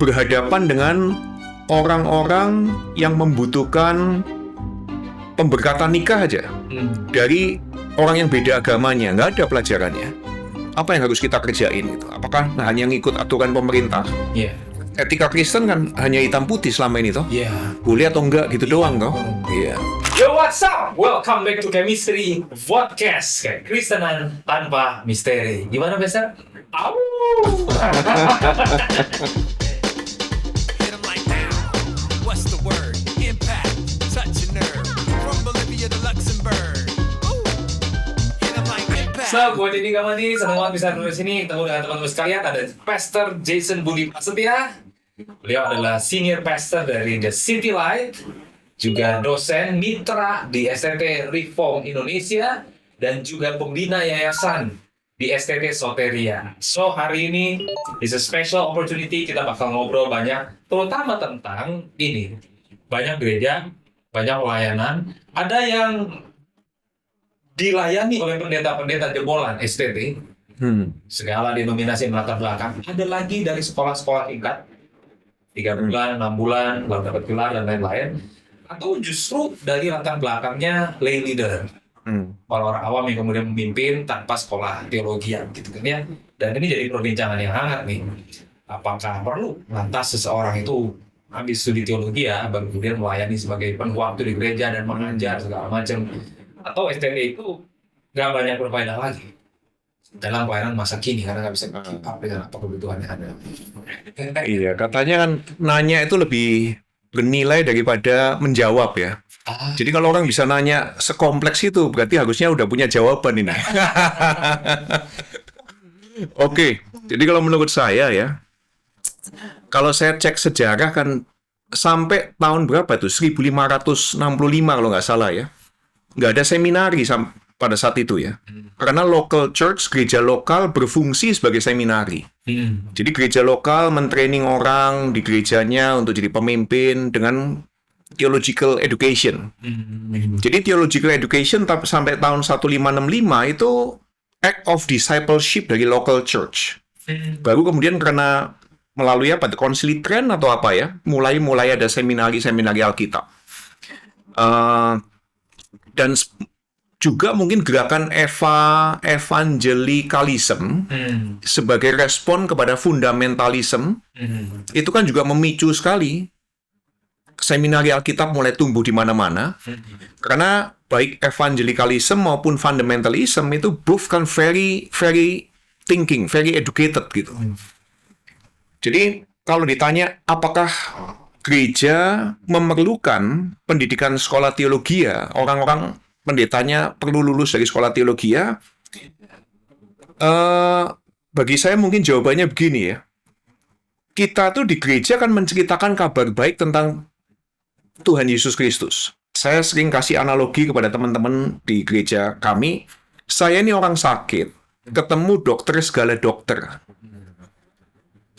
berhadapan dengan orang-orang yang membutuhkan pemberkatan nikah aja dari orang yang beda agamanya, nggak ada pelajarannya. Apa yang harus kita kerjain itu? Apakah hanya ngikut aturan pemerintah? Iya. Etika Kristen kan hanya hitam putih selama ini toh. Iya. Boleh atau enggak gitu doang toh. Iya. Yo, what's up? Welcome back to Chemistry Podcast. Kayak Kristenan tanpa misteri. Gimana, Besa? Au! Hit 'em like now. What's the word? Impact, touch a nerve. From Bolivia to Luxembourg. Ooh. Hit 'em like impact. So, buat ini kawan ini, senang banget bisa di sini ketemu dengan teman-teman sekalian. Ada Pastor Jason Budi Prasetya. Beliau adalah senior pastor dari The City Light, juga dosen mitra di STT Reform Indonesia, dan juga pembina yayasan di STT Soteria. So, hari ini is a special opportunity, kita bakal ngobrol banyak, terutama tentang ini. Banyak gereja, banyak pelayanan, ada yang dilayani oleh pendeta-pendeta jebolan STT, segala denominasi latar belakang. Ada lagi dari sekolah-sekolah tingkat 3 bulan, 6 bulan, baru dapat gelar dan lain-lain. Atau justru dari latar belakangnya lay leader, orang-orang awam yang kemudian memimpin tanpa sekolah teologian gitu kan ya. Dan ini jadi perbincangan yang hangat nih. Apakah perlu lantas seseorang itu habis studi teologi ya, baru kemudian melayani sebagai penuh waktu di gereja dan mengajar segala macam? Atau STT itu nggak banyak berfaedah lagi dalam pelayanan masa kini karena nggak bisa keep up dengan apa kebutuhannya ada. Iya, katanya kan nanya itu lebih bernilai daripada menjawab ya. Jadi kalau orang bisa nanya sekompleks itu, berarti harusnya udah punya jawaban ini. Oke, jadi kalau menurut saya ya, kalau saya cek sejarah kan sampai tahun berapa tuh, 1565 kalau nggak salah ya, nggak ada seminari pada saat itu ya. Karena local church, gereja lokal berfungsi sebagai seminari. Jadi gereja lokal mentraining orang di gerejanya untuk jadi pemimpin dengan theological education. Jadi theological education sampai tahun 1565 itu act of discipleship dari local church. Baru kemudian karena melalui apa? Konsili Trent atau apa ya? Mulai ada seminari Alkitab. Dan juga mungkin gerakan evangelicalism sebagai respon kepada fundamentalism itu kan juga memicu sekali seminari Alkitab mulai tumbuh di mana-mana karena baik evangelicalism maupun fundamentalism itu both kan very thinking, very educated gitu. Jadi kalau ditanya apakah gereja memerlukan pendidikan sekolah teologi ya, orang-orang pendetanya perlu lulus dari sekolah teologi ya? Bagi saya mungkin jawabannya begini ya. Kita tuh di gereja kan menceritakan kabar baik tentang Tuhan Yesus Kristus. Saya sering kasih analogi kepada teman-teman di gereja kami. Saya ini orang sakit, ketemu dokter segala dokter.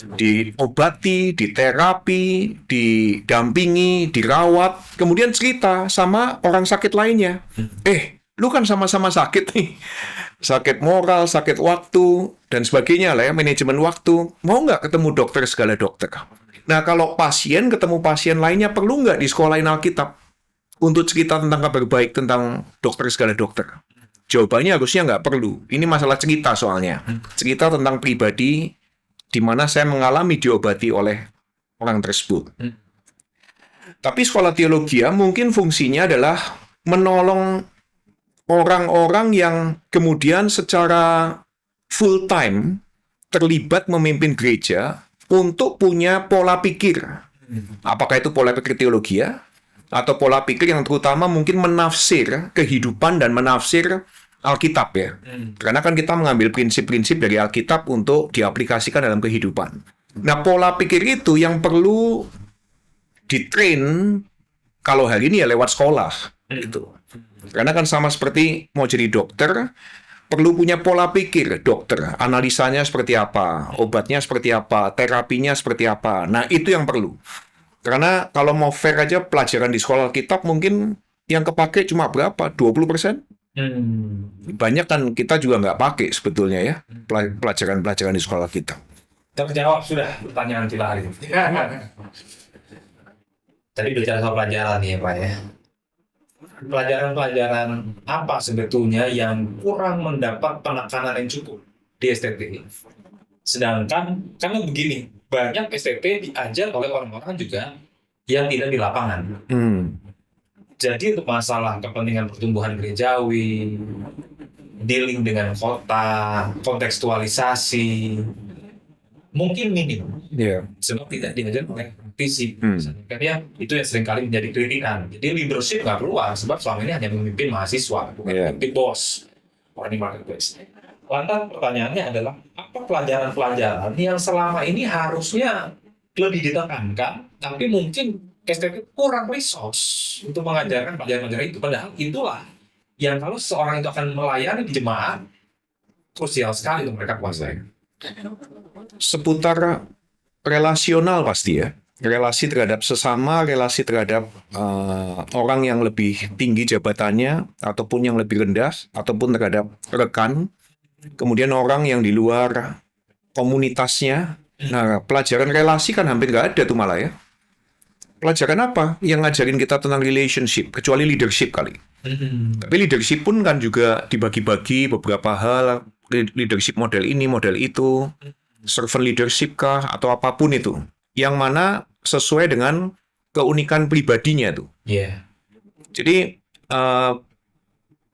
Diobati, diterapi, didampingi, dirawat, kemudian cerita sama orang sakit lainnya. Lu kan sama-sama sakit nih. Sakit moral, sakit waktu, dan sebagainya lah ya, manajemen waktu. Mau nggak ketemu dokter segala dokter? Nah, kalau pasien ketemu pasien lainnya, perlu nggak disekolahin Alkitab untuk cerita tentang kabar baik tentang dokter segala dokter? Jawabannya harusnya nggak perlu. Ini masalah cerita soalnya. Cerita tentang pribadi di mana saya mengalami diobati oleh orang tersebut. Tapi sekolah teologi mungkin fungsinya adalah menolong orang-orang yang kemudian secara full time terlibat memimpin gereja untuk punya pola pikir. Apakah itu pola pikir teologi atau pola pikir yang terutama mungkin menafsir kehidupan dan menafsir Alkitab ya. Karena kan kita mengambil prinsip-prinsip dari Alkitab untuk diaplikasikan dalam kehidupan. Nah, pola pikir itu yang perlu ditrain kalau hari ini ya lewat sekolah gitu. Karena kan sama seperti mau jadi dokter, perlu punya pola pikir dokter. Analisanya seperti apa, obatnya seperti apa, terapinya seperti apa. Nah, itu yang perlu. Karena kalau mau fair aja pelajaran di sekolah Alkitab mungkin yang kepake cuma berapa? 20%? Banyak kan kita juga nggak pakai sebetulnya ya pelajaran-pelajaran di sekolah kita. Terjawab sudah pertanyaan kita hari ini. Tadi bicara soal pelajaran nih ya Pak ya. Pelajaran-pelajaran apa sebetulnya yang kurang mendapat penekanan yang cukup di STT? Sedangkan karena begini, banyak STT diajar oleh orang-orang juga yang tidak di lapangan. Jadi untuk masalah kepentingan pertumbuhan gerejawi, dealing dengan kota, kontekstualisasi, mungkin minim. Iya. Sebab tidak diajar oleh praktisi. Karena itu yang seringkali menjadi kritikan. Jadi leadership nggak keluar, sebab selama ini hanya memimpin mahasiswa, bukan memimpin bos, orang di marketplace. Lantas pertanyaannya adalah, apa pelajaran-pelajaran yang selama ini harusnya lebih ditekankan, tapi mungkin STT kurang resource untuk mengajarkan pelajaran-pelajaran itu. Padahal itulah yang kalau seseorang itu akan melayani di jemaat, krusial sekali untuk mereka kuasai. Seputar relasional pasti ya. Relasi terhadap sesama, relasi terhadap orang yang lebih tinggi jabatannya, ataupun yang lebih rendah, ataupun terhadap rekan. Kemudian orang yang di luar komunitasnya. Nah, pelajaran relasi kan hampir nggak ada tuh malah ya. Pelajaran apa yang ngajarin kita tentang relationship, kecuali leadership kali. Tapi leadership pun kan juga dibagi-bagi beberapa hal, leadership model ini, model itu, servant leadership kah, atau apapun itu. Yang mana sesuai dengan keunikan pribadinya tuh. Iya. Jadi,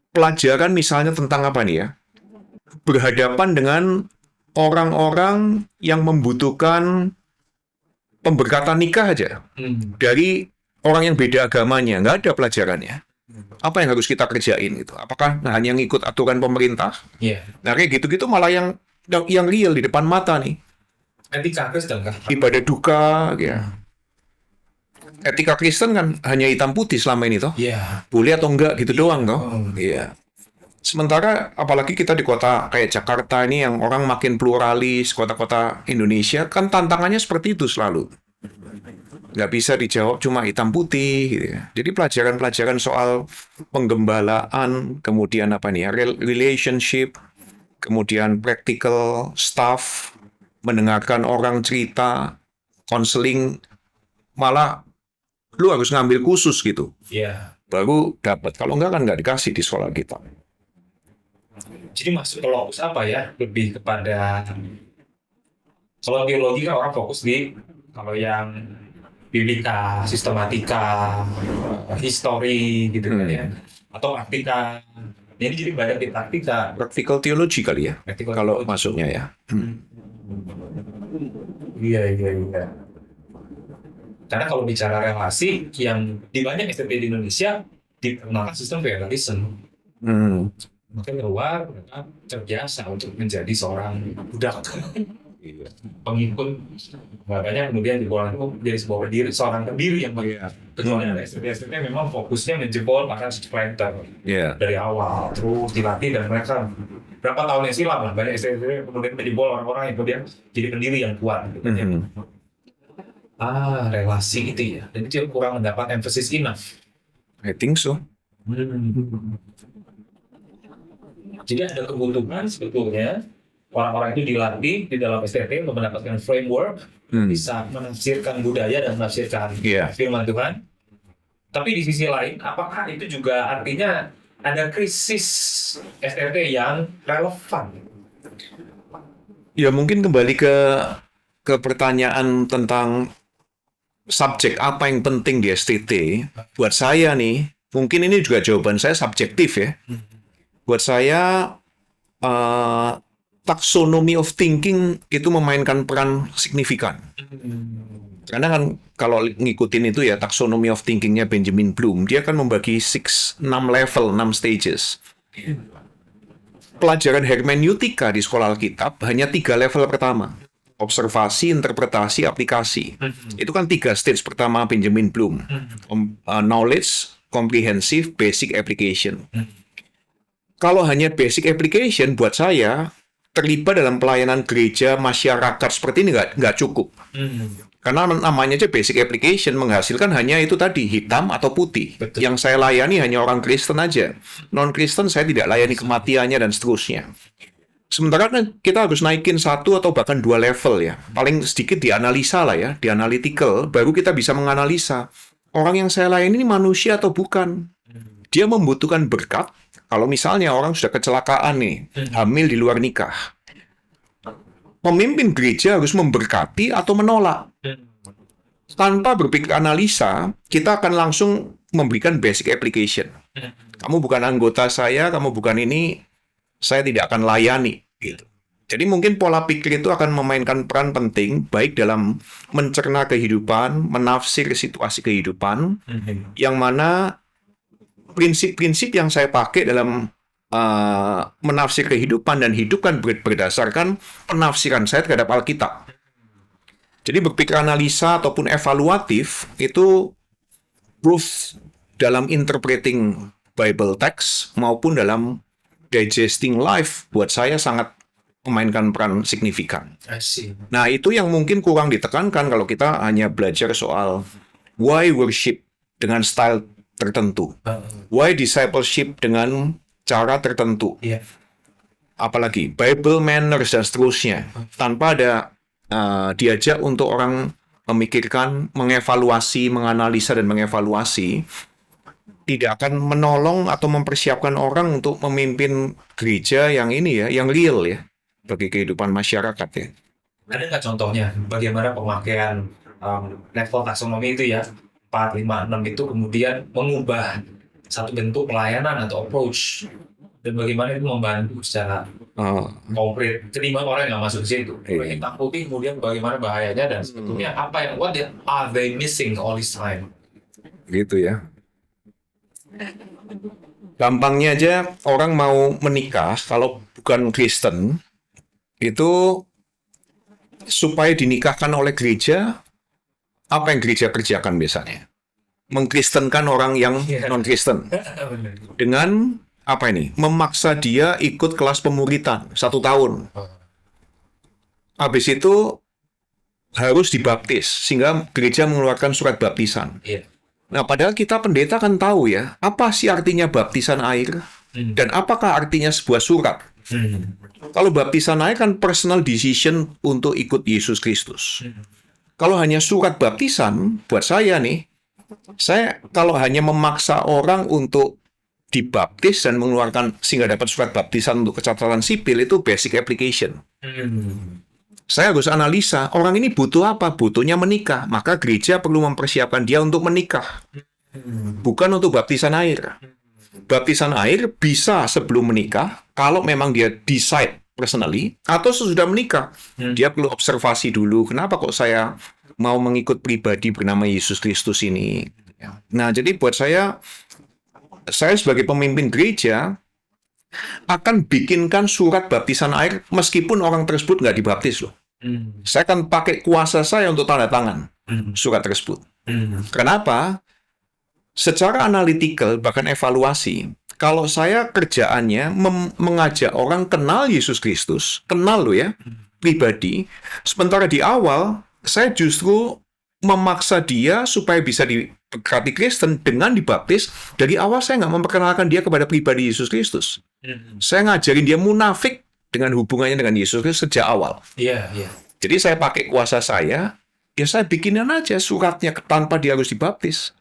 pelajaran misalnya tentang apa nih ya, berhadapan dengan orang-orang yang membutuhkan pemberkatan nikah aja dari orang yang beda agamanya, nggak ada pelajarannya. Apa yang harus kita kerjain gitu? Apakah hanya ngikut aturan pemerintah? Iya. Nah kayak gitu-gitu malah yang real di depan mata nih. Etika Kristen kan? Ibadah duka, ya. Etika Kristen kan hanya hitam putih selama ini toh. Iya. Boleh atau enggak gitu doang toh. Iya. Sementara apalagi kita di kota kayak Jakarta ini yang orang makin pluralis, kota-kota Indonesia, kan tantangannya seperti itu selalu. Nggak bisa dijawab cuma hitam putih gitu ya. Jadi pelajaran-pelajaran soal penggembalaan, kemudian apa nih ya, relationship, kemudian practical stuff, mendengarkan orang cerita, konseling, malah lu harus ngambil khusus gitu. Iya. Baru dapat. Kalau enggak kan nggak dikasih di sekolah kita. Jadi masuk ke lokus apa ya? Lebih kepada, kalau teologi kan orang fokus di, kalau yang biblika, sistematika, histori gitu kan ya, atau praktika. Jadi banyak di praktika. Practical theology kali ya, Practical kalau theology. masuknya ya. Iya. Karena kalau bicara relasi, yang di banyak STT di Indonesia diperkenalkan sistem federalisme. Mungkin luar mereka terbiasa untuk menjadi seorang budak pengikut, nggak banyak kemudian di bola itu menjadi seorang pendiri yang kecuali ada STT memang fokusnya menjebol para sprinter dari awal terus dilatih, dan mereka berapa tahun yang silam lah banyak STT kemudian menjebol orang-orang yang kemudian jadi pendiri yang kuat gitu. Relasi itu ya, dan itu kurang mendapat emphasis enough. I think so. Jadi ada kebutuhan sebetulnya orang-orang itu dilatih di dalam STT untuk mendapatkan framework, bisa menafsirkan budaya dan menafsirkan firman Tuhan. Tapi di sisi lain, apakah itu juga artinya ada krisis STT yang relevan? Ya mungkin kembali ke pertanyaan tentang subjek apa yang penting di STT. Buat saya nih, mungkin ini juga jawaban saya subjektif ya. Buat saya, taxonomy of thinking itu memainkan peran signifikan. Karena kan kalau ngikutin itu ya, taxonomy of thinking-nya Benjamin Bloom, dia kan membagi 6 level, 6 stages. Pelajaran hermeneutika di sekolah Alkitab hanya 3 level pertama. Observasi, interpretasi, aplikasi. Itu kan 3 stage pertama Benjamin Bloom. Knowledge, comprehensive, basic application. Kalau hanya basic application, buat saya, terlibat dalam pelayanan gereja, masyarakat seperti ini nggak cukup. Karena namanya aja basic application, menghasilkan hanya itu tadi, hitam atau putih. Betul. Yang saya layani hanya orang Kristen aja. Non-Kristen saya tidak layani kematiannya dan seterusnya. Sementara kan kita harus naikin 1 atau bahkan 2 level ya. Paling sedikit dianalisa lah ya, di analytical, baru kita bisa menganalisa orang yang saya layani ini manusia atau bukan. Dia membutuhkan berkat. Kalau misalnya orang sudah kecelakaan nih, hamil di luar nikah. Pemimpin gereja harus memberkati atau menolak. Tanpa berpikir analisa, kita akan langsung memberikan basic application. Kamu bukan anggota saya, kamu bukan ini, saya tidak akan layani. Gitu. Jadi mungkin pola pikir itu akan memainkan peran penting, baik dalam mencerna kehidupan, menafsir situasi kehidupan, yang mana prinsip-prinsip yang saya pakai dalam menafsir kehidupan dan hidup kan berdasarkan penafsiran saya terhadap Alkitab. Jadi berpikir analisa ataupun evaluatif itu proof dalam interpreting Bible text maupun dalam digesting life buat saya sangat memainkan peran signifikan. I see. Nah, itu yang mungkin kurang ditekankan kalau kita hanya belajar soal why worship dengan style tertentu. Why discipleship dengan cara tertentu. Iya. Apalagi Bible manners dan seterusnya. Tanpa ada diajak untuk orang memikirkan, mengevaluasi, menganalisa dan mengevaluasi, tidak akan menolong atau mempersiapkan orang untuk memimpin gereja yang ini ya, yang real ya, bagi kehidupan masyarakat ya. Ada nggak contohnya bagaimana pemakaian level taksonomi itu ya 4, 5, 6 itu kemudian mengubah satu bentuk pelayanan atau approach dan bagaimana itu membantu secara konkret ketimbang orang yang nggak masuk ke situ. Iya. Hitam putih kemudian bagaimana bahayanya dan sebetulnya what are they missing all this time? Gitu ya. Gampangnya aja orang mau menikah kalau bukan Kristen itu supaya dinikahkan oleh gereja, apa yang gereja kerjakan biasanya? Mengkristenkan orang yang non-Kristen. Dengan apa ini? Memaksa dia ikut kelas pemuritan 1 tahun. Habis itu harus dibaptis sehingga gereja mengeluarkan surat baptisan. Iya. Nah, padahal kita pendeta kan tahu ya, apa sih artinya baptisan air dan apakah artinya sebuah surat. Kalau baptisan air kan personal decision untuk ikut Yesus Kristus. Kalau hanya surat baptisan, buat saya nih, saya kalau hanya memaksa orang untuk dibaptis dan mengeluarkan sehingga dapat surat baptisan untuk kecatatan sipil, itu basic application. Saya harus analisa, orang ini butuh apa? Butuhnya menikah. Maka gereja perlu mempersiapkan dia untuk menikah. Bukan untuk baptisan air. Baptisan air bisa sebelum menikah, kalau memang dia decide personally, atau sesudah menikah. Dia perlu observasi dulu, kenapa kok saya mau mengikut pribadi bernama Yesus Kristus ini. Nah, jadi buat saya sebagai pemimpin gereja, akan bikinkan surat baptisan air meskipun orang tersebut nggak dibaptis loh. Saya akan pakai kuasa saya untuk tanda tangan surat tersebut. Kenapa? Secara analytical, bahkan evaluasi, kalau saya kerjaannya mengajak orang kenal Yesus Kristus, kenal lo ya, pribadi, sementara di awal, saya justru memaksa dia supaya bisa diberkati Kristen dengan dibaptis. Dari awal saya nggak memperkenalkan dia kepada pribadi Yesus Kristus. Saya ngajarin dia munafik dengan hubungannya dengan Yesus Kristus sejak awal. Iya, iya. Jadi saya pakai kuasa saya, ya saya bikinin aja suratnya tanpa dia harus dibaptis.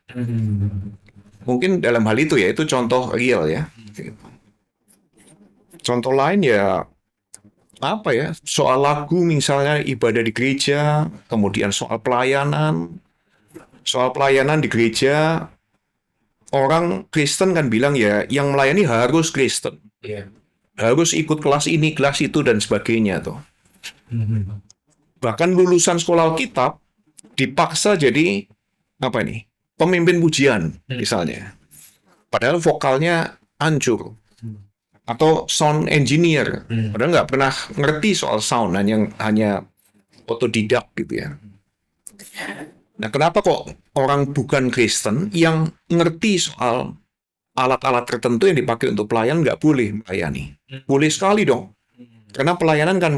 Mungkin dalam hal itu ya, itu contoh real ya. Contoh lain ya, apa ya, soal lagu misalnya ibadah di gereja, kemudian soal pelayanan di gereja, orang Kristen kan bilang ya, yang melayani harus Kristen. Iya. Harus ikut kelas ini, kelas itu, dan sebagainya tuh. Bahkan lulusan sekolah Alkitab dipaksa jadi apa ini? Pemimpin pujian misalnya. Padahal vokalnya hancur. Atau sound engineer. Padahal nggak pernah ngerti soal sound, hanya otodidak gitu ya. Nah, kenapa kok orang bukan Kristen yang ngerti soal alat-alat tertentu yang dipakai untuk pelayanan nggak boleh melayani? Boleh sekali dong. Karena pelayanan kan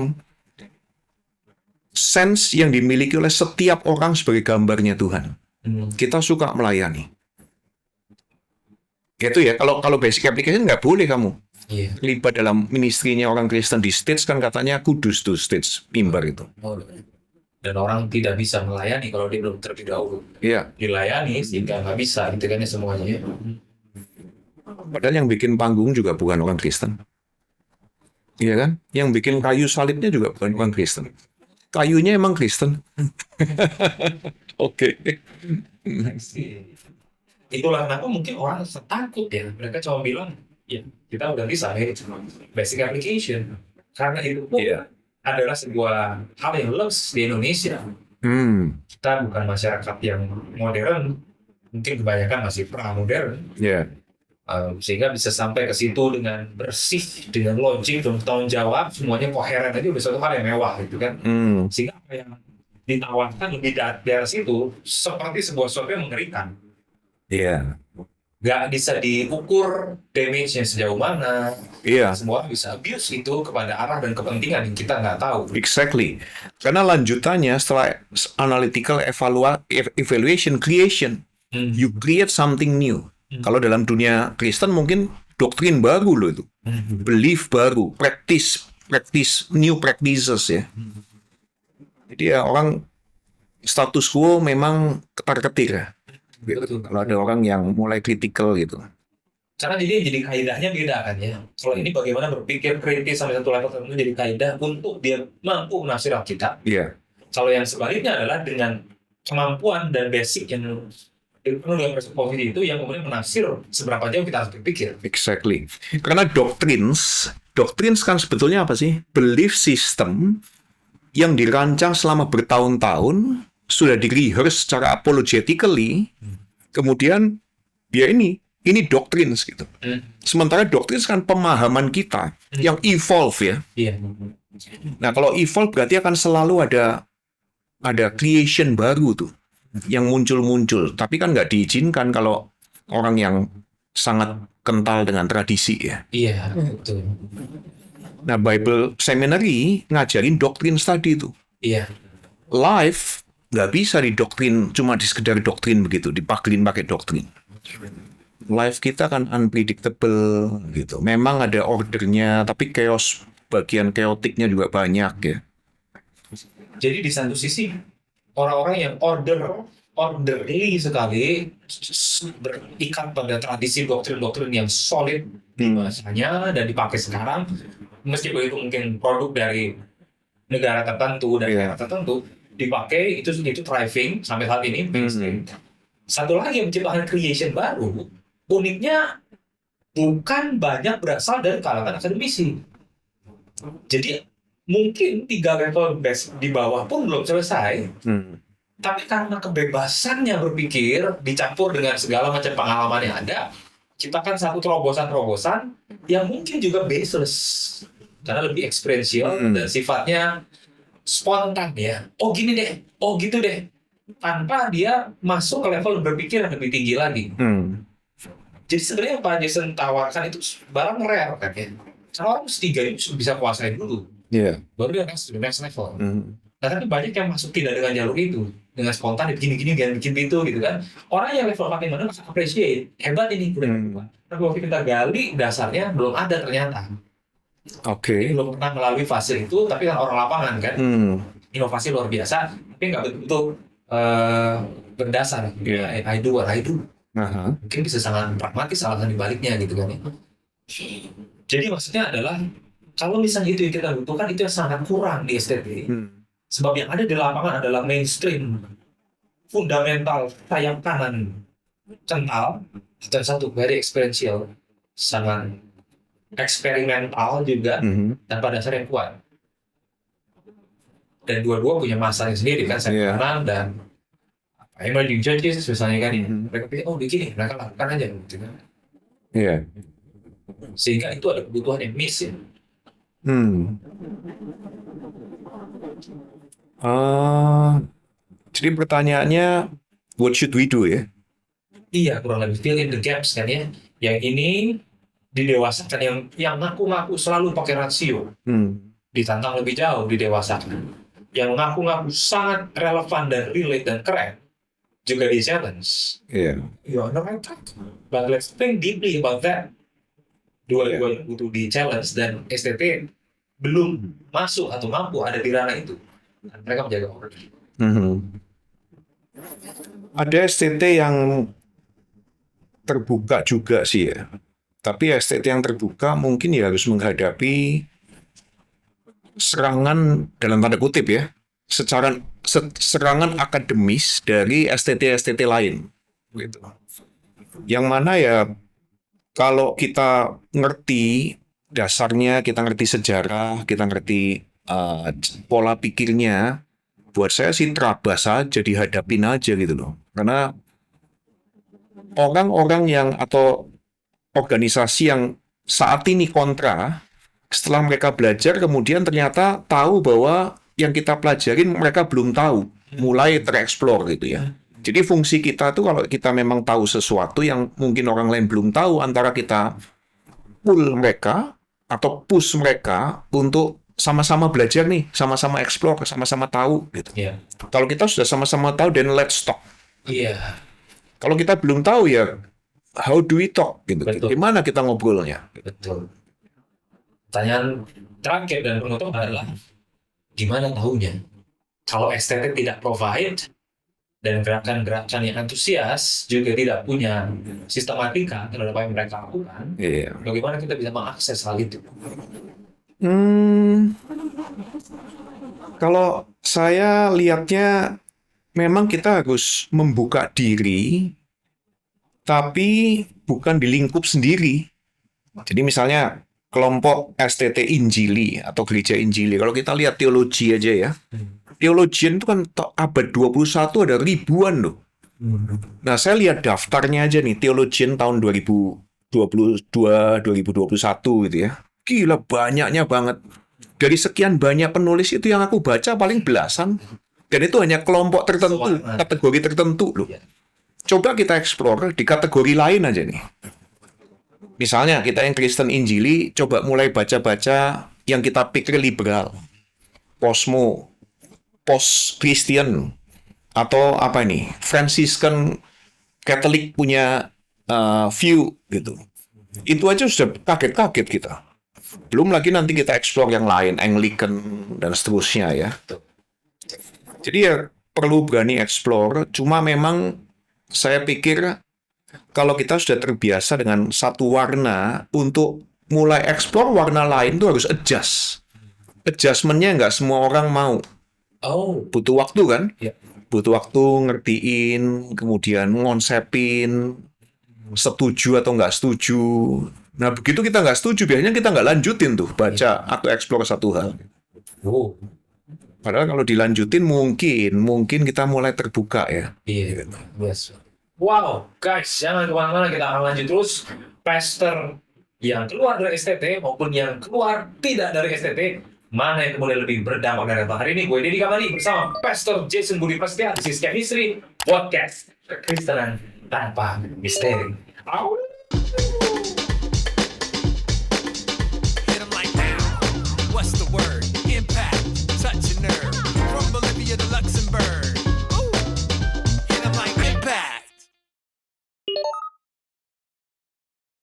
sense yang dimiliki oleh setiap orang sebagai gambarnya Tuhan. Kita suka melayani. Gitu ya, kalau basic application nggak boleh kamu. Iya. terlibat dalam ministrinya orang Kristen di States kan katanya kudus tuh States mimbar itu. Dan orang tidak bisa melayani kalau dia belum terlebih dahulu Iya. dilayani sehingga nggak bisa gitu kan ya semuanya ya. Padahal yang bikin panggung juga bukan orang Kristen. Iya kan? Yang bikin kayu salibnya juga bukan orang Kristen. Kayunya emang Kristen. Oke. Itulah kenapa mungkin orang takut ya. Mereka cuma bilang, ya kita udah bisa nih, basic application. Karena itu pun adalah sebuah hal yang lost di Indonesia. Kita bukan masyarakat yang modern, mungkin kebanyakan masih pra-modern. Ya. Sehingga bisa sampai ke situ dengan bersih, dengan logic, dengan tanggung jawab, semuanya koheren aja udah suatu hal yang mewah gitu kan. Sehingga apa yang ditawarkan lebih dari situ seperti sebuah sesuatu yang mengerikan. Iya. Nggak bisa diukur damage-nya sejauh mana. Iya. Semua bisa abuse itu kepada arah dan kepentingan yang kita nggak tahu. Exactly. Karena lanjutannya setelah analytical evaluation, creation, you create something new. Kalau dalam dunia Kristen mungkin doktrin baru loh itu. Belief baru, practice new practices ya. Jadi ya orang status quo memang ketar-ketir ya. Gitu. Kalau ada orang yang mulai kritikal gitu. Karena jadi kaidahnya beda kan ya. Kalau ini bagaimana berpikir kritis sampai satu level tertentu jadi kaidah untuk dia mampu menafsir Alkitab. Iya. Kalau yang sebaliknya adalah dengan kemampuan dan basic yang penuh dengan presupposisi itu yang kemudian menafsir seberapa jauh kita harus berpikir. Exactly. Karena doctrines kan sebetulnya apa sih? Belief system yang dirancang selama bertahun-tahun, sudah di-rehearse secara apologetically, kemudian ya ini doctrines gitu. Sementara doctrines kan pemahaman kita yang evolve ya. Iya. Nah kalau evolve berarti akan selalu ada creation baru tuh yang muncul. Tapi kan nggak diizinkan kalau orang yang sangat kental dengan tradisi ya. Iya, betul. Nah Bible Seminary ngajarin doctrines tadi tuh. Iya. Life nggak bisa didoktrin cuma di sekedar doktrin begitu, dipaklin pakai doktrin. Life kita kan unpredictable gitu. Memang ada ordernya, tapi chaos, bagian chaoticnya juga banyak ya. Jadi di satu sisi orang-orang yang orderly sekali berikat pada tradisi doktrin-doktrin yang solid di masanya dan dipakai sekarang, meskipun itu mungkin produk dari negara tertentu dan negara tertentu dipakai itu thriving sampai saat ini. Satu lagi yang menciptakan creation baru, uniknya bukan banyak berasal dari kalangan akademisi. Jadi mungkin 3 level base di bawah pun belum selesai. Tapi karena kebebasannya berpikir dicampur dengan segala macam pengalaman yang ada, ciptakan satu terobosan-terobosan yang mungkin juga baseless karena lebih experiential dan sifatnya spontan ya. Oh gini deh, oh gitu deh. Tanpa dia masuk ke level berpikir yang lebih tinggi lagi. Jadi sebenarnya yang Pak Jason tawarkan itu barang rare kan ya. Karena orang mesti ini bisa kuasain dulu. Baru dia next level. Nah tapi banyak yang masuk tidak dengan jalur itu. Dengan spontan, begini-gini, bikin itu gitu kan. Orang yang level makin mana masih appreciate. Hebat ini. Tapi waktu kita gali, dasarnya belum ada ternyata. Oke. Belum pernah melalui fase itu, tapi kan orang lapangan kan. Inovasi luar biasa, tapi nggak betul berdasar. I do what I do. Mungkin bisa sangat pragmatis alasan dibaliknya gitu kan ya. Jadi maksudnya adalah kalau misalnya itu yang kita butuhkan itu yang sangat kurang di STT. Sebab yang ada di lapangan adalah mainstream, fundamental, sayap kanan, kental, dan satu very experiential, sangat eksperimental juga, dan pada dasarnya kuat. Dan dua-dua punya masanya sendiri kan, sayap kanan dan emerging churches misalnya kan, mereka pikir oh begini, mereka lakukan aja gitu kan. Sehingga itu ada kebutuhan yang miss ya. Jadi pertanyaannya, what should we do ya? Iya, kurang lebih fill in the gaps kan ya. Yang ini didewasakan, yang ngaku-ngaku selalu pakai rasio, ditantang lebih jauh didewasakan. Yang ngaku-ngaku sangat relevan dan relate dan keren, juga di challenge. You're on the right track. But let's think deeply about that. dua-dua yang butuh di challenge, dan STT belum masuk atau mampu ada di ranah itu. Mereka menjaga orang. Ada STT yang terbuka juga sih ya. Tapi STT yang terbuka mungkin ya harus menghadapi serangan dalam tanda kutip ya, serangan akademis dari STT lain gitu. Yang mana ya kalau kita ngerti dasarnya, kita ngerti sejarah, kita ngerti pola pikirnya, buat saya sih terabas aja, dihadapin aja gitu loh. Karena orang-orang yang atau organisasi yang saat ini kontra, setelah mereka belajar kemudian ternyata tahu bahwa yang kita pelajarin mereka belum tahu, mulai tereksplor gitu ya. Jadi fungsi kita tuh kalau kita memang tahu sesuatu yang mungkin orang lain belum tahu, antara kita pull mereka atau push mereka untuk sama-sama belajar nih, sama-sama explore, sama-sama tahu gitu. Iya. Kalau kita sudah sama-sama tahu, then let's talk. Iya. Kalau kita belum tahu ya, how do we talk gitu? Betul. Gimana kita ngobrolnya? Betul. Pertanyaan terakhir dan penutup adalah gimana tahunya? Kalau estetik tidak provide dan gerakan-gerakan yang antusias juga tidak punya sistematika terhadap apa yang mereka lakukan, Iya. bagaimana kita bisa mengakses hal itu? Kalau saya lihatnya memang kita harus membuka diri, tapi bukan di lingkup sendiri. Jadi misalnya kelompok STT Injili atau Gereja Injili, kalau kita lihat teologi aja ya, teologian itu kan abad 21 ada ribuan loh. Nah saya lihat daftarnya aja nih, teologian tahun 2022, 2021 gitu ya. Gila banyaknya banget. Dari sekian banyak penulis itu yang aku baca paling belasan. Dan itu hanya kelompok tertentu, kategori tertentu loh. Coba kita explore di kategori lain aja nih. Misalnya kita yang Kristen Injili, coba mulai baca-baca yang kita pikir liberal, post-Christian, atau apa nih, Franciscan Catholic punya view gitu. Itu aja sudah kaget-kaget kita. Belum lagi nanti kita explore yang lain, Anglican dan seterusnya ya. Jadi ya perlu berani explore. Cuma memang saya pikir kalau kita sudah terbiasa dengan satu warna, untuk mulai explore warna lain itu harus adjust. Adjustment-nya nggak semua orang mau. Oh, Butuh waktu kan? Iya. Butuh waktu ngertiin, kemudian ngonsepin, setuju atau nggak setuju. Nah begitu kita nggak setuju, biasanya kita nggak lanjutin tuh baca atau explore satu hal. oh, Padahal kalau dilanjutin mungkin kita mulai terbuka ya. iya, yes. Wow, guys, jangan kemana-mana, kita akan lanjut terus. Pastor yang keluar dari STT maupun yang keluar tidak dari STT, mana yang kemudian lebih berdampak dari apa? Hari ini gue Deddy Kamali bersama Pastor Jason Budi Prasetya, This is Chemistry Podcast, Kekristenan tanpa misteri.